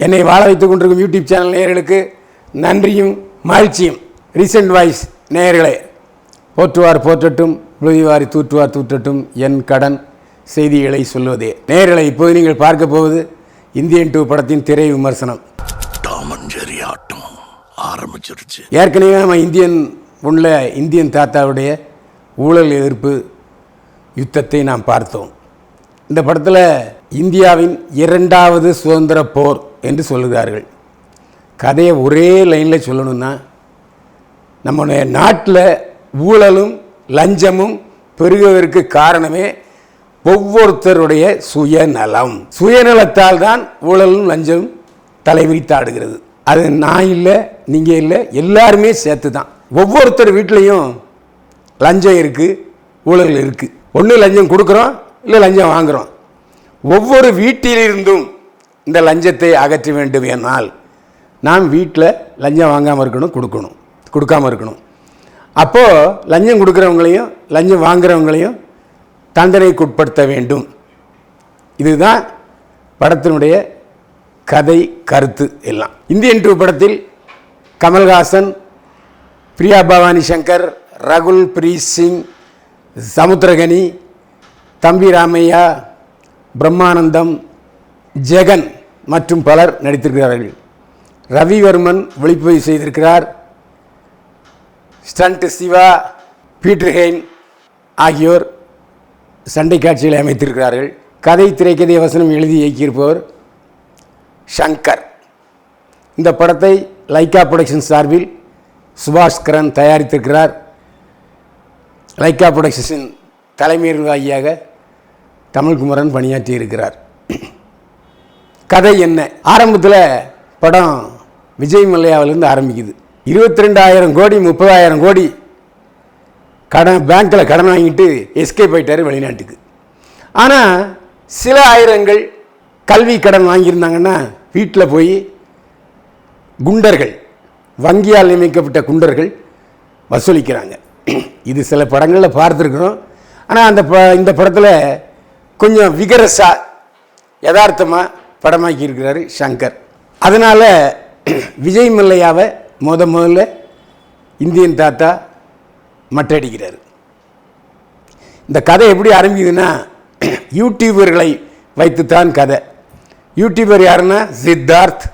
என்னை வாழ வைத்துக் கொண்டிருக்கும் யூடியூப் சேனல் நேயர்களுக்கு நன்றியும் மகிழ்ச்சியும். ரீசெண்ட் வாய்ஸ் நேயர்களே, போற்றுவார் போற்றட்டும், புழுதிவாரி தூற்றுவார் தூற்றட்டும், என் கடன் செய்திகளை சொல்வதே. நேயர்களை, இப்போது நீங்கள் பார்க்க போவது இந்தியன் 2 படத்தின் திரை விமர்சனம். ஆரம்பிச்சிருச்சு. ஏற்கனவே நம்ம இந்தியன் தாத்தாவுடைய ஊழல் எதிர்ப்பு யுத்தத்தை நாம் பார்த்தோம். இந்த படத்தில் இந்தியாவின் 2வது சுதந்திர போர் என்று சொல்லுகிறார்கள். கதையை ஒரே லைனில் சொல்லணும்னா, நம்முடைய நாட்டில் ஊழலும் லஞ்சமும் பெருகுவதற்கு காரணமே ஒவ்வொருத்தருடைய சுயநலத்தால் தான் ஊழலும் லஞ்சமும் தலைவிரித்தாடுகிறது. அது நான் இல்லை, நீங்கள் இல்லை, எல்லாருமே சேர்த்து தான். ஒவ்வொருத்தர் வீட்லேயும் லஞ்சம் இருக்குது, ஊழல் இருக்குது. ஒன்று லஞ்சம் கொடுக்குறோம், இல்லை லஞ்சம் வாங்குகிறோம். ஒவ்வொரு வீட்டிலிருந்தும் இந்த லஞ்சத்தை அகற்ற வேண்டும் என்னால் நாம் வீட்டில் லஞ்சம் வாங்காமல் இருக்கணும், கொடுக்காமல் இருக்கணும். அப்போது லஞ்சம் கொடுக்குறவங்களையும் லஞ்சம் வாங்குறவங்களையும் தண்டனைக்கு உட்படுத்த வேண்டும். இதுதான் படத்தினுடைய கதை, கருத்து எல்லாம். இந்தியன் 2 படத்தில் கமல்ஹாசன், பிரியா பவானி சங்கர், ரகுல் பிரீத் சிங், சமுத்திரகனி, தம்பி ராமையா, பிரம்மானந்தம், ஜெகன் மற்றும் பலர் நடித்திருக்கிறார்கள். ரவிவர்மன் ஒளிப்பதிவு செய்திருக்கிறார். ஸ்டண்ட் சிவா, பீட்டர் ஹெயின் ஆகியோர் சண்டை காட்சிகளை அமைத்திருக்கிறார்கள். கதை, திரைக்கதை, வசனம் எழுதி இயக்கியிருப்பவர் சங்கர். இந்த படத்தை லைக்கா புரொடக்ஷன் சார்பில் சுபாஷ்கரன் தயாரித்திருக்கிறார். லைக்கா புரொடக்ஷன் தலைமை நிர்வாகியாக தமிழ்குமரன் பணியாற்றி இருக்கிறார். கதை என்ன? ஆரம்பத்தில் படம் விஜய் மல்லையாவிலிருந்து ஆரம்பிக்குது. 22,000 கோடி 30,000 கோடி பேங்க்கில் கடன் வாங்கிட்டு எஸ்கேப் ஆகிட்டார் வெளிநாட்டுக்கு. ஆனால் சில ஆயிரங்கள் கல்வி கடன் வாங்கியிருந்தாங்கன்னா வீட்டில் போய் குண்டர்கள், வங்கியால் நியமிக்கப்பட்ட குண்டர்கள் வசூலிக்கிறாங்க. இது சில படங்களில் பார்த்துருக்குறோம். ஆனால் இந்த படத்தில் கொஞ்சம் விகரஸாக யதார்த்தமாக படமாக்கி இருக்கிறாரு சங்கர். அதனால் விஜய் மல்லையாவை முதல்ல இந்தியன் தாத்தா மட்டடிக்கிறார். இந்த கதை எப்படி ஆரம்பிக்குதுன்னா, யூடியூபர்களை வைத்துத்தான் கதை. யூடியூபர் யாருன்னா சித்தார்த்,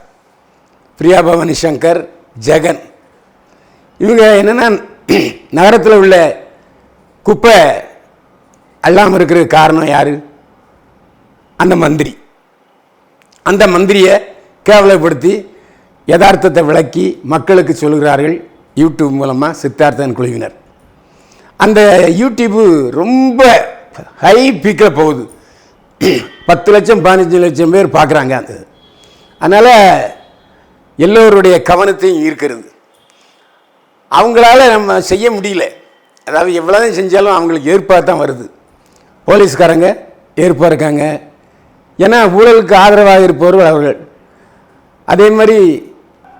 பிரியா பவானி சங்கர், ஜெகன். இவங்க என்னென்னா, நகரத்தில் உள்ள குப்பை அல்லாமல் இருக்கிற காரணம் யார்? அந்த மந்திரி. அந்த மந்திரியை கேவலப்படுத்தி யதார்த்தத்தை விளக்கி மக்களுக்கு சொல்கிறார்கள் யூடியூப் மூலமாக சித்தார்த்தன் குழுவினர். அந்த யூடியூப்பு ரொம்ப ஹை பீக்கில் போகுது. 10 லட்சம் 15 லட்சம் பேர் பார்க்குறாங்க. அதனால் எல்லோருடைய கவனத்தையும் ஈர்க்கிறது. அவங்களால நம்ம செய்ய முடியல. அதாவது எவ்வளோதான் செஞ்சாலும் அவங்களுக்கு ஏற்பாக தான் வருது. போலீஸ்காரங்க ஏற்பாக இருக்காங்க. ஏன்னா ஊழலுக்கு ஆதரவாக இருப்பவர்கள் அவர்கள். அதே மாதிரி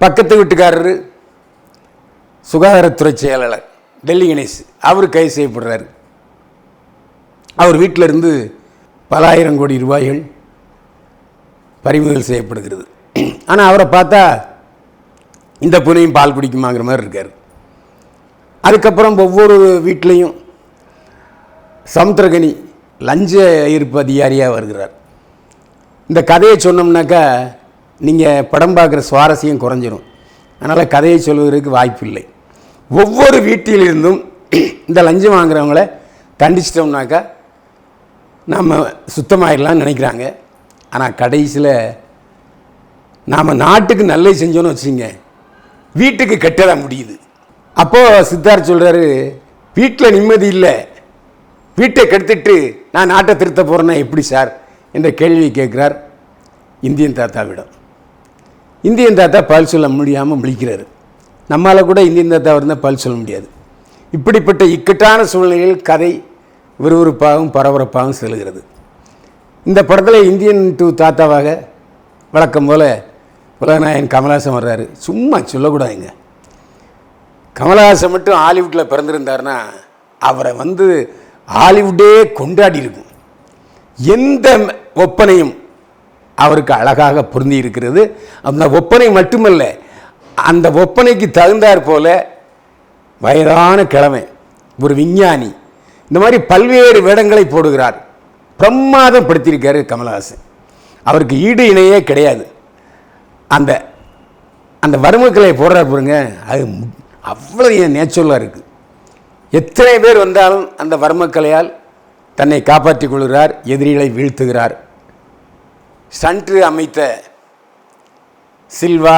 பக்கத்து வீட்டுக்காரர் சுகாதாரத்துறை செயலாளர் டெல்லி கணேஷ், அவர் கைது செய்யப்படுறார். அவர் வீட்டில் இருந்து பல ஆயிரம் கோடி ரூபாய்கள் பறிமுதல் செய்யப்படுகிறது. ஆனால் அவரை பார்த்தா இந்த பூனையும் பால் குடிக்குமாங்கிற மாதிரி இருக்கார். அதுக்கப்புறம் ஒவ்வொரு வீட்லேயும் சமுத்திரகனி லஞ்ச ஈர்ப்பு அதிகாரியாக வருகிறார். இந்த கதையை சொன்னோம்னாக்கா நீங்கள் படம் பார்க்குற சுவாரஸ்யம் குறைஞ்சிரும். அதனால் கதையை சொல்வதற்கு வாய்ப்பு இல்லை. ஒவ்வொரு வீட்டிலிருந்தும் இந்த லஞ்சம் வாங்குறவங்கள தண்டிச்சிட்டோம்னாக்கா நம்ம சுத்தமாகிடலாம்னு நினைக்கிறாங்க. ஆனால் கடைசியில் நாம் நாட்டுக்கு நல்லது செஞ்சோன்னு வச்சுங்க, வீட்டுக்கு கெட்டதாக முடியுது. அப்போது சித்தார்த் சொல்கிறாரு, வீட்டில் நிம்மதி இல்லை, வீட்டை கெடுத்துட்டு நான் நாட்டை திருத்த போகிறேன்னா எப்படி சார் என்ற கேள்வியை கேட்குறார் இந்தியன் தாத்தாவிடம். இந்தியன் தாத்தா பல் சொல்ல முடியாமல் விழிக்கிறார். நம்மளால் கூட இந்தியன் தாத்தா இருந்தால் பல் சொல்ல முடியாது. இப்படிப்பட்ட இக்கட்டான சூழ்நிலையில் கதை விறுவிறுப்பாகவும் பரபரப்பாகவும் செல்கிறது. இந்த படத்தில் இந்தியன் 2 தாத்தாவாக வழக்கம் போல் உலகநாயகன் கமல்ஹாசன் வர்றாரு. சும்மா சொல்லக்கூடாதுங்க. கமல்ஹாசன் மட்டும் ஹாலிவுட்டில் பிறந்திருந்தார்னா அவரை ஹாலிவுட்டே கொண்டாடி இருக்கும். எந்த ஒப்பனையும் அவருக்கு அழகாக பொருந்தி இருக்கிறது. அந்த ஒப்பனை மட்டுமல்ல, அந்த ஒப்பனைக்கு தகுந்தாற் போல வயதான கிழமை, ஒரு விஞ்ஞானி, இந்த மாதிரி பல்வேறு வேடங்களை போடுகிறார். பிரமாதம் படுத்தியிருக்காரு கமலஹாசன். அவருக்கு ஈடு இணையே கிடையாது. அந்த அந்த வர்மக்கலை போடுறார் பாருங்க, அது அவ்வளோ நேச்சுரலாக இருக்குது. எத்தனை பேர் வந்தாலும் அந்த வர்மக்கலையால் தன்னை காப்பாற்றிக் கொள்கிறார், எதிரிகளை வீழ்த்துகிறார். ஸ்டண்ட் அமைத்த சில்வா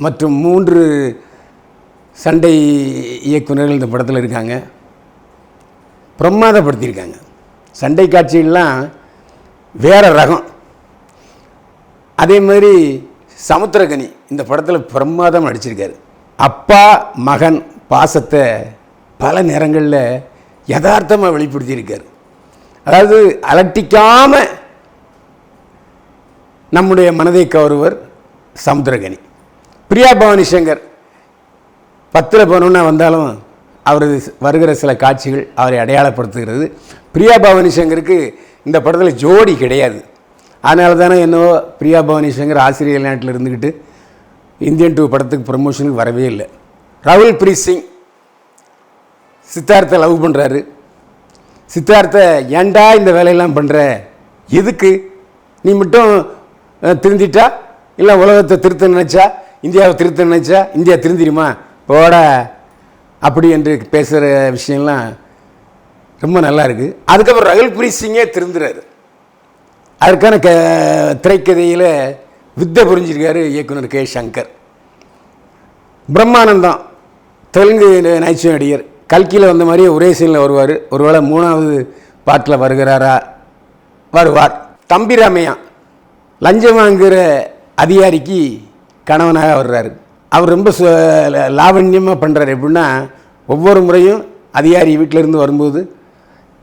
மற்றும் 3 சண்டை இயக்குநர்கள் இந்த படத்தில் இருக்காங்க. பிரமாதப்படுத்தியிருக்காங்க. சண்டை காட்சிகள்லாம் வேறு ரகம். அதே மாதிரி சமுத்திரகனி இந்த படத்தில் பிரமாதம் நடிச்சிருக்காரு. அப்பா மகன் பாசத்தை பல நேரங்களில் யதார்த்தமாக வெளிப்படுத்தியிருக்கார். அதாவது அலட்டிக்காமல் நம்முடைய மனதை கவருவர் சமுத்திரகனி. பிரியா பவானி சங்கர் 10ல் 11 வந்தாலும் அவரது வருகிற சில காட்சிகள் அவரை அடையாளப்படுத்துகிறது. பிரியா பவானி சங்கருக்கு இந்த படத்தில் ஜோடி கிடையாது. அதனால தானே என்னவோ பிரியா பவானி சங்கர் ஆசிரியர் நாட்டில் இருந்துக்கிட்டு இந்தியன் 2 படத்துக்கு ப்ரமோஷனுக்கு வரவே இல்லை. ராகுல் பிரீத் சிங் சித்தார்த்தை லவ் பண்ணுறாரு. சித்தார்த்தை ஏண்டா இந்த வேலையெல்லாம் பண்ணுற, எதுக்கு, நீ மட்டும் திருந்திட்டா இல்லை உலகத்தை திருத்த நினச்சா, இந்தியாவை திருத்த நினச்சா இந்தியா திருந்திடுமா போட அப்படி என்று பேசுகிற விஷயம்லாம் ரொம்ப நல்லா இருக்குது. அதுக்கப்புறம் ராகுல் பிரீத் சிங்கே திருந்துறாரு. அதற்கான திரைக்கதையில் வித்தை புரிஞ்சிருக்காரு இயக்குனர் கே. சங்கர். பிரம்மானந்தம் தெலுங்கு நகைச்சுவை நடிகர். கல்கியில் வந்த மாதிரியே ஒரே சீனில் வருவார். ஒருவேளை 3வது பாட்டில் வருகிறாரா, வருவார். தம்பி ராமையா லஞ்சம் வாங்குகிற அதிகாரிக்கு கணவனாக வர்றாரு. அவர் ரொம்ப லாவண்யமாக பண்ணுறாரு. எப்படின்னா ஒவ்வொரு முறையும் அதிகாரி வீட்டிலேருந்து வரும்போது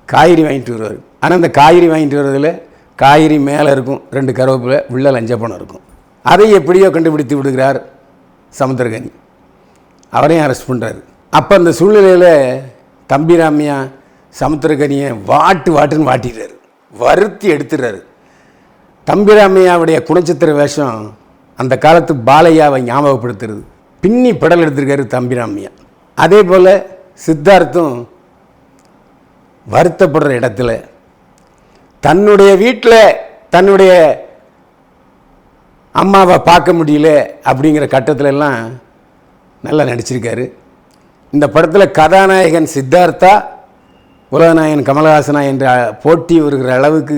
காய்கறி வாங்கிட்டு வருவார். ஆனால் அந்த காய்கறி வாங்கிட்டு வர்றதில் காய்கறி மேலே இருக்கும் 2 கருவேப்பிலை, உள்ள லஞ்சப்பணம் இருக்கும். அதை எப்படியோ கண்டுபிடித்து விடுகிறார் சமுத்திரகனி. அவரையும் அரெஸ்ட் பண்ணுறாரு. அப்போ அந்த சூழ்நிலையில் தம்பி ராமையா சமுத்திரகனியை வாட்டுன்னு வாட்டிடுறாரு, வருத்தி எடுத்துடுறாரு. தம்பி ராமையாவுடைய குணச்சித்திர வேஷம் அந்த காலத்து பாலையாவை ஞாபகப்படுத்துறது. பின்னி படல் எடுத்திருக்காரு தம்பி ராமையா. அதே போல் சித்தார்த்தும் வருத்தப்படுற இடத்துல தன்னுடைய வீட்டில் தன்னுடைய அம்மாவை பார்க்க முடியல அப்படிங்கிற கட்டத்தில் எல்லாம் நல்லா நடிச்சிருக்காரு. இந்த படத்தில் கதாநாயகன் சித்தார்த்தா உலகநாயகன் கமலஹாசனா என்ற போட்டி வருகிற அளவுக்கு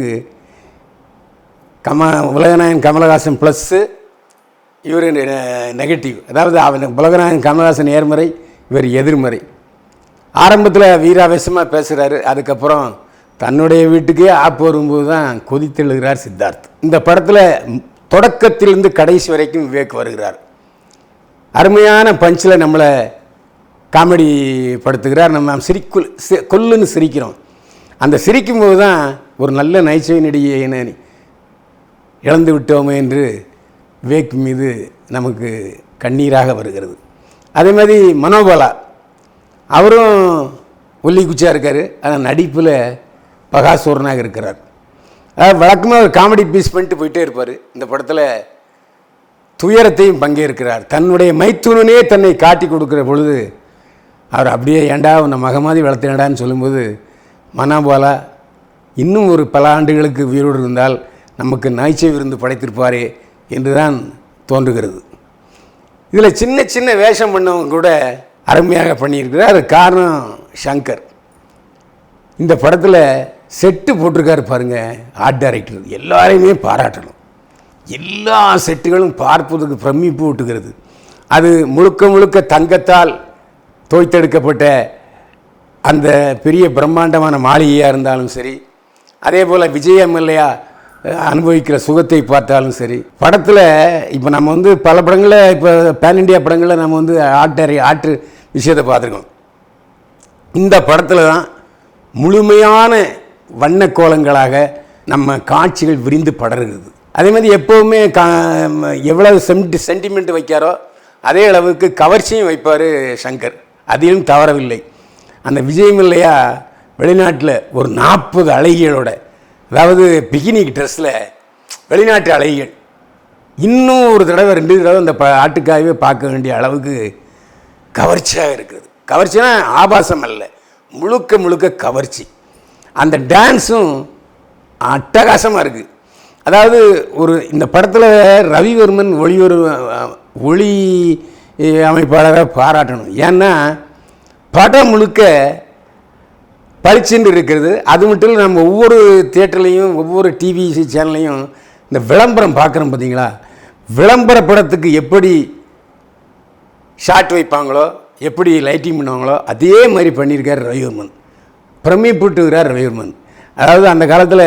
உலகநாயகன் கமலஹாசன் ப்ளஸ்ஸு இவர் நெகட்டிவ். அதாவது உலகநாயகன் கமலஹாசன் நேர்மறை, இவர் எதிர்மறை. ஆரம்பத்தில் வீராவேசமாக பேசுகிறாரு. அதுக்கப்புறம் தன்னுடைய வீட்டுக்கே ஆப்பு வரும்போது தான் கொதித்தெழுகிறார் சித்தார்த். இந்த படத்தில் தொடக்கத்திலிருந்து கடைசி வரைக்கும் விவேக் வருகிறார். அருமையான பஞ்சில் நம்மளை காமெடி படுத்துகிறார். நம்ம கொல்லுன்னு சிரிக்கிறோம். அந்த சிரிக்கும்போது தான் ஒரு நல்ல நகைச்சுவை நடிகையினை இழந்து விட்டோமே என்று விவேக் மீது நமக்கு கண்ணீராக வருகிறது. அதே மாதிரி மனோபாலா அவரும் ஒல்லி குச்சியாக இருக்கார். ஆனால் நடிப்பில் பகாசூரனாக இருக்கிறார். வழக்கமாக ஒரு காமெடி பீஸ் பண்ணிட்டு போயிட்டே இருப்பார். இந்த படத்தில் துயரத்தையும் பங்கேற்கிறார். தன்னுடைய மைத்துனனே தன்னை காட்டி கொடுக்குற பொழுது அவர் அப்படியே ஏண்டா உன்னை மகமாதி வளர்த்தினடான்னு சொல்லும்போது மனோபாலா இன்னும் ஒரு பல ஆண்டுகளுக்கு உயிரோடு இருந்தால் நமக்கு நகைச்சுவை விருந்து படைத்திருப்பாரே என்று தான் தோன்றுகிறது. இதில் சின்ன சின்ன வேஷம் பண்ணவங்க கூட அருமையாக பண்ணியிருக்கிறார். அது காரணம் சங்கர். இந்த படத்தில் செட்டு போட்டிருக்காரு பாருங்கள் ஆர்ட் டைரக்டர். எல்லாரையுமே பாராட்டணும். எல்லா செட்டுகளும் பார்ப்பதுக்கு பிரமிப்பு ஊட்டுகிறது. அது முழுக்க முழுக்க தங்கத்தால் தோய்த்தெடுக்கப்பட்ட அந்த பெரிய பிரம்மாண்டமான மாளிகையாக இருந்தாலும் சரி, அதே போல் விஜய் எம்எல்ஏயா அனுபவிக்கிற சுகத்தை பார்த்தாலும் சரி. படத்தில் இப்போ நம்ம பல படங்களில் இப்போ பேன் இண்டியா படங்களில் நம்ம ஆற்று விஷயத்தை பார்த்துருக்கோம். இந்த படத்தில் தான் முழுமையான வண்ண கோலங்களாக நம்ம காட்சிகள் விரிந்து படருகிறது. அதே மாதிரி எப்போவுமே எவ்வளவு சென்டிமெண்ட் வைக்காரோ அதே அளவுக்கு கவர்ச்சியும் வைப்பார் சங்கர். அதிலும் தவறவில்லை. அந்த விஜயம் இல்லையா வெளிநாட்டில் ஒரு 40 அழகிகளோட அதாவது பிகினிக் ட்ரெஸ்ஸில் வெளிநாட்டு அலைகள் இன்னும் ஒரு தடவை 2 தடவை அந்த ஆட்டுக்காகவே பார்க்க வேண்டிய அளவுக்கு கவர்ச்சியாக இருக்குது. கவர்ச்சினா ஆபாசம் அல்ல, முழுக்க முழுக்க கவர்ச்சி. அந்த டான்ஸும் அட்டகாசமாக இருக்குது. அதாவது இந்த படத்தில் ரவிவர்மன் ஒளி அமைப்பாளராக பாராட்டணும். ஏன்னா படம் முழுக்க பளிச்சுன்னு இருக்கிறது. அது மட்டும் இல்லை, நம்ம ஒவ்வொரு தியேட்டர்லேயும் ஒவ்வொரு டிவி சேனல்லையும் இந்த விளம்பரம் பார்க்குறோம் பார்த்தீங்களா, விளம்பர படத்துக்கு எப்படி ஷாட் வைப்பாங்களோ, எப்படி லைட்டிங் பண்ணுவாங்களோ அதே மாதிரி பண்ணியிருக்கார் ரவிவர்மன். பிரமிப்புட்டுகிறார் ரவிவர்மன். அதாவது அந்த காலத்தில்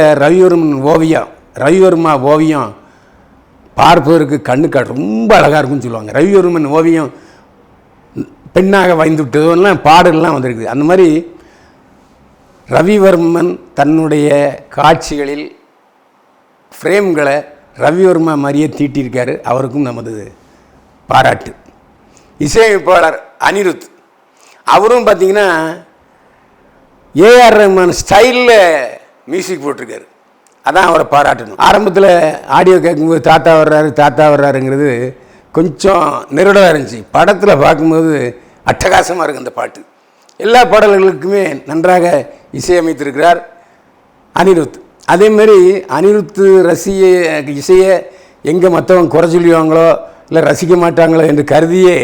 ரவிவர்மா ஓவியம் பார்ப்பதற்கு கண்ணுக்கு ரொம்ப அழகாக இருக்குன்னு சொல்லுவாங்க. ரவிவர்மன் ஓவியம் பெண்ணாக வாய்ந்து விட்டதெல்லாம் பாடல்லாம் வந்திருக்குது. அந்த மாதிரி ரவிவர்மன் தன்னுடைய காட்சிகளில் ஃப்ரேம்களை ரவிவர்மா மாதிரியே தீட்டியிருக்காரு. அவருக்கும் நமது பாராட்டு. இசையமைப்பாளர் அனிருத், அவரும் பார்த்திங்கன்னா ஏஆர் ரஹ்மான் ஸ்டைலில் மியூசிக் போட்டிருக்காரு. அதான் அவரை பாராட்டணும். ஆரம்பத்தில் ஆடியோ கேட்கும்போது தாத்தா வர்றாருங்கிறது கொஞ்சம் நெருடலாக இருந்துச்சு. படத்தில் பார்க்கும்போது அட்டகாசமாக இருக்குது அந்த பாட்டு. எல்லா பாடல்களுக்குமே நன்றாக இசையமைத்திருக்கிறார் அனிருத். அதேமாரி அனிருத் இசையை எங்கே மற்றவங்க குறை சொல்லுவாங்களோ இல்லை ரசிக்க மாட்டாங்களோ என்று கருதியே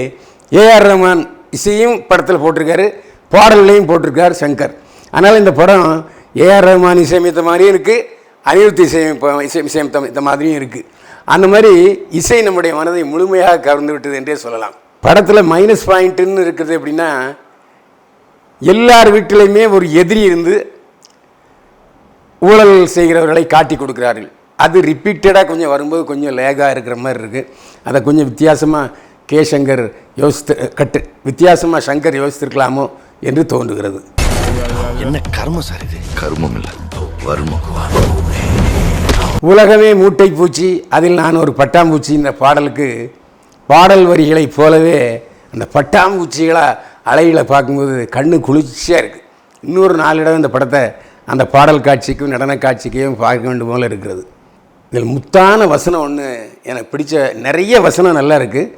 ஏஆர் ரஹ்மான் இசையும் படத்தில் போட்டிருக்காரு, பாடல்களையும் போட்டிருக்கார் சங்கர். அதனால் இந்த படம் ஏஆர் ரஹ்மான் இசையமைத்த மாதிரியும் இருக்குது, அனிருத் இசையமைத்த மாதிரியும் இருக்குது. அந்த மாதிரி இசை நம்முடைய மனதை முழுமையாக கவர்ந்து விட்டது என்றே சொல்லலாம். படத்தில் மைனஸ் பாயிண்ட்டுன்னு இருக்கிறது எப்படின்னா, எல்லார் வீட்டிலையுமே ஒரு எதிரி இருந்து ஊழல் செய்கிறவர்களை காட்டி கொடுக்குறார்கள். அது ரிப்பீட்டடாக கொஞ்சம் வரும்போது கொஞ்சம் லேகாக இருக்கிற மாதிரி இருக்குது. அதை கொஞ்சம் வித்தியாசமாக சங்கர் யோசித்திருக்கலாமோ என்று தோன்றுகிறது. என்ன கர்மம் சார் இது? கர்மம் இல்லை, வர்மம். உலகமே மூட்டை பூச்சி, அதில் நான் ஒரு பட்டாம்பூச்சி. இந்த பாடலுக்கு பாடல் வரிகளைப் போலவே அந்த பட்டாம்பூச்சிகளாக அலைகளை பார்க்கும்போது கண்ணு குளிர்ச்சியாக இருக்குது. இன்னொரு 4 இடம் இந்த படத்தை அந்த பாடல் காட்சிக்கும் நடன காட்சிக்கையும் பார்க்க வேண்டும் போல இருக்கிறது. இதில் முத்தான வசனம் ஒன்று எனக்கு பிடிச்ச, நிறைய வசனம் நல்லா இருக்குது.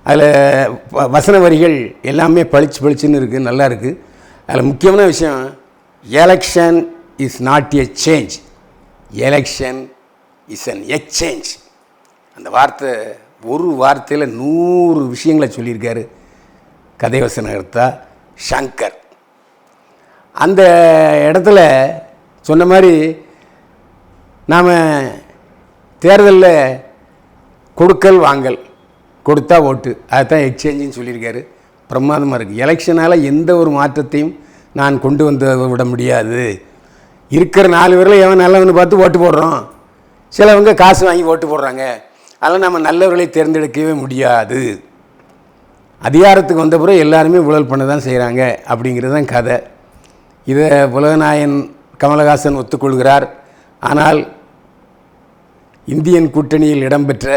அதில் வசன வரிகள் எல்லாமே பளிச்சுன்னு இருக்குது, நல்லா இருக்குது. அதில் முக்கியமான விஷயம், election is not a change, election is an exchange. அந்த வார்த்தை ஒரு வார்த்தையில் 100 விஷயங்களை சொல்லியிருக்காரு கதை வசனகர்த்தா சங்கர். அந்த இடத்துல சொன்ன மாதிரி நாம் தேர்தலில் கொடுக்கல் வாங்கல், கொடுத்தா ஓட்டு, அதுதான் எக்ஸ்சேஞ்சுன்னு சொல்லியிருக்காரு. பிரமாதமாக இருக்குது. எலெக்ஷனால் எந்த ஒரு மாற்றத்தையும் நான் கொண்டு வந்து விட முடியாது. இருக்கிற 4 பேரில் எவன் நல்லவன்னு பார்த்து ஓட்டு போடுறோம், சிலவங்க காசு வாங்கி ஓட்டு போடுறாங்க. அதனால் நம்ம நல்லவர்களை தேர்ந்தெடுக்கவே முடியாது. அதிகாரத்துக்கு வந்த பிறகு எல்லாருமே ஊழல் பண்ண தான் செய்கிறாங்க அப்படிங்கிறது தான் கதை. இதை உலகநாயகன் கமலஹாசன் ஒத்துக்கொள்கிறார். ஆனால் இந்தியன் கூட்டணியில் இடம்பெற்ற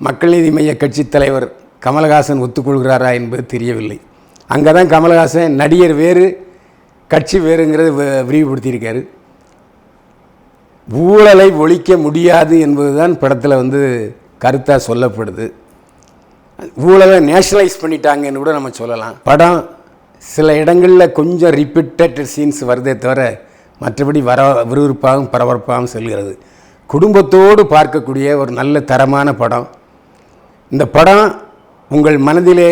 மக்கள் நீதி மைய கட்சி தலைவர் கமலஹாசன் ஒத்துக்கொள்கிறாரா என்பது தெரியவில்லை. அங்கே தான் கமலஹாசன் நடிகர் வேறு கட்சி வேறுங்கிறது விரிவுபடுத்தியிருக்காரு. ஊழலை ஒழிக்க முடியாது என்பது தான் படத்தில் கருத்தாக சொல்லப்படுது. ஊழலை நேஷனலைஸ் பண்ணிட்டாங்கன்னு கூட நம்ம சொல்லலாம். படம் சில இடங்களில் கொஞ்சம் ரிப்பீட்டட் சீன்ஸ் வருதே தவிர மற்றபடி விறுவிறுப்பாகவும் பரபரப்பாகவும் செல்கிறது. குடும்பத்தோடு பார்க்கக்கூடிய ஒரு நல்ல தரமான படம். இந்த படம் உங்கள் மனதிலே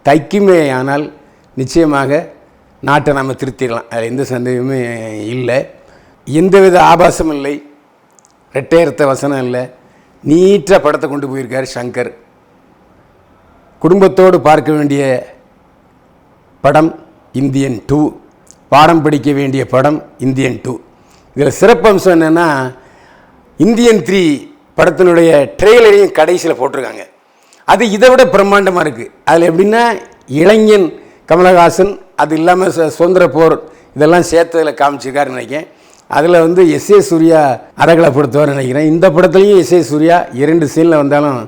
தைக்குமே ஆனால் நிச்சயமாக நாட்டை நம்ம திருத்திடலாம், அதில் எந்த சந்தேகமே இல்லை. எந்தவித ஆபாசமும் இல்லை, ரெட்டையர்த்த வசனம் இல்லை, நீட்டாக படத்தை கொண்டு போயிருக்கார் சங்கர். குடும்பத்தோடு பார்க்க வேண்டிய படம் இந்தியன் 2, பாடம் படிக்க வேண்டிய படம் இந்தியன் 2. இதில் சிறப்பம்சம் என்னென்னா, இந்தியன் 3 படத்தினுடைய ட்ரெய்லரையும் கடைசியில் போட்டிருக்காங்க. அது இதை விட பிரம்மாண்டமாக இருக்குது. அதில் எப்படின்னா, இளைஞன் கமலஹாசன், அது இல்லாமல் சுதந்திர போர் இதெல்லாம் சேர்த்ததில் காமிச்சிருக்காருன்னு நினைக்கிறேன். அதில் எஸ்.ஏ. சூர்யா அரகலப்படுத்துவார்னு நினைக்கிறேன். இந்த படத்துலையும் எஸ்.ஏ. சூர்யா 2 சீனில் வந்தாலும்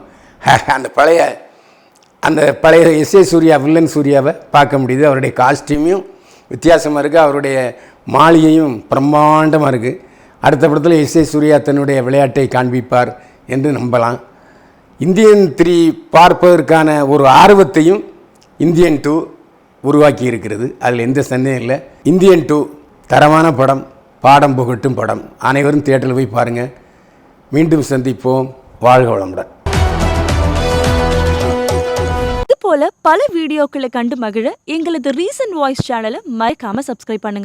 அந்த பழைய எஸ்.ஏ. சூர்யா, வில்லன் சூர்யாவை பார்க்க முடியுது. அவருடைய காஸ்டியூமையும் வித்தியாசமாக இருக்குது, அவருடைய மாளிகையும் பிரம்மாண்டமாக இருக்குது. அடுத்த படத்தில் எஸ்.ஏ. சூர்யா தன்னுடைய விளையாட்டை காண்பிப்பார் என்று நம்பலாம். இந்தியன் 3 பார்ப்பதற்கான ஒரு ஆர்வத்தையும் இந்தியன் 2 உருவாக்கி இருக்கிறது. அதில் எந்த சந்தேகம் இல்லை. இந்தியன் 2 தரமான படம், பாடம் புகட்டும் படம். அனைவரும் தியேட்டரில் போய் பாருங்கள். மீண்டும் சந்திப்போம். வாழ்க வளமுடன். இது போல பல வீடியோக்களை கண்டு மகிழ எங்களது ரீசன்ட் வாய்ஸ் சேனலை மறக்காம சப்ஸ்கிரைப் பண்ணுங்க.